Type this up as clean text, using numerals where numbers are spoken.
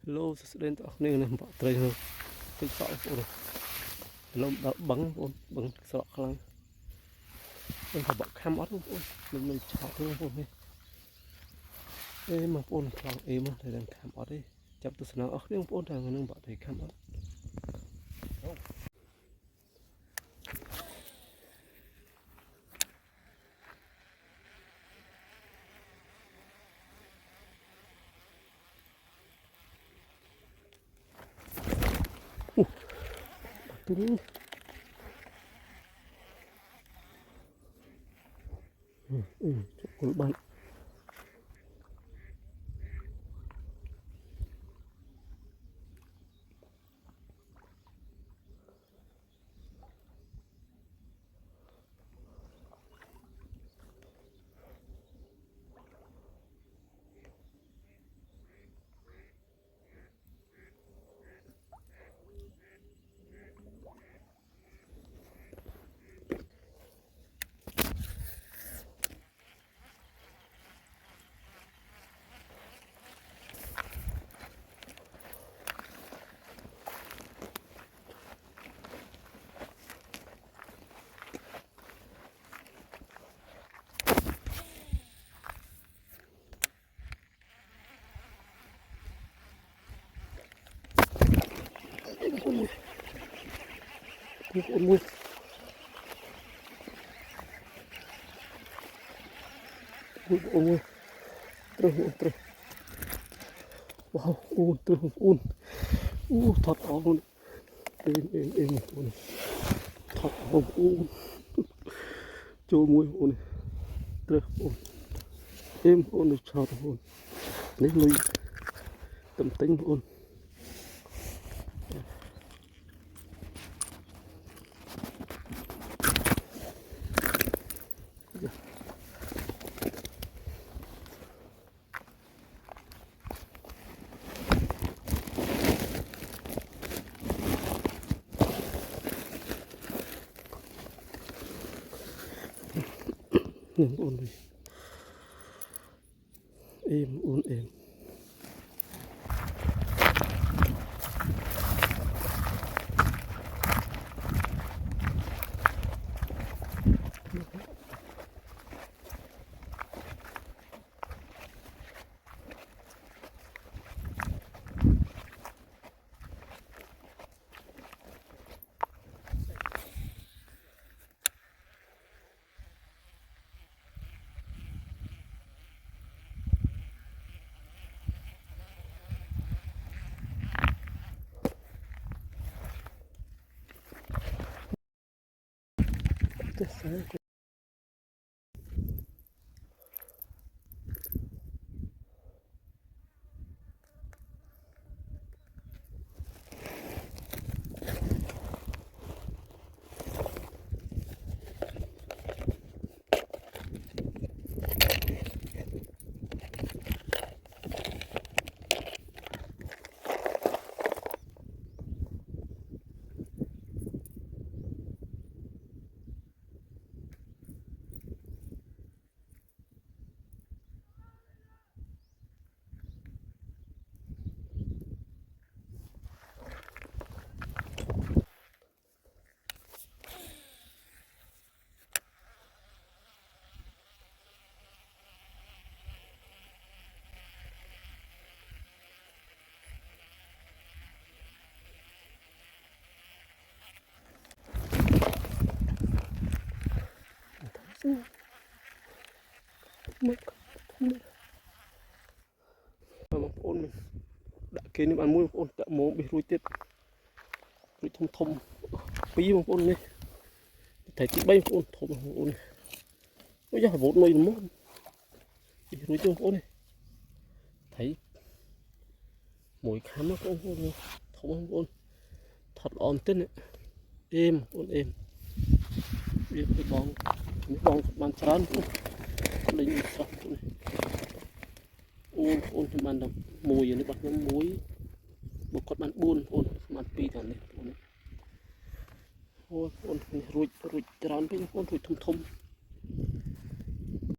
lô đến tao nên là bỏ tơi hơn cái sọ của lông đã bắn bắn sọ khăn mình phải bỏ cam ót luôn mình chọn luôn không ê mà ôn khăn ê mà thầy đang cam ót đi chậm từ sáng ót đi ôn thằng nó bỏ thầy cam ót đúng chỗ bạn ôn mui ôn terus wow terus thật ôn em ôn thật ôn cho mui ôn terus ôn em ôn được chào ôn lấy lui tầm tính ôn ôn đi em ôn em Hãy subscribe choបងប្អូនដាក់គេនេះបានមួយបងប្អូនដាក់មកបេះរួចទៀតរួចធំពីរបងប្អូននេះតែទី3បងប្អូនធំបងប្អូនអូយ៉ារវូតមួយមកបេះរួចទេបងប្អូននេះថៃមួយខាំបងប្អូនធំបងប្អូនថត់ល្អមែនទែនអេមបងប្អូនអេមវាបងបានច្រើនលេងស្រស់នេះអូនខ្ញុំបានតែមួយនេះបាទខ្ញុំមួយបើគាត់បាន4បងប្អូនបាន2តាមនេះបងប្អូនអូនរួចច្រើនពេកបងប្អូនរួចធំ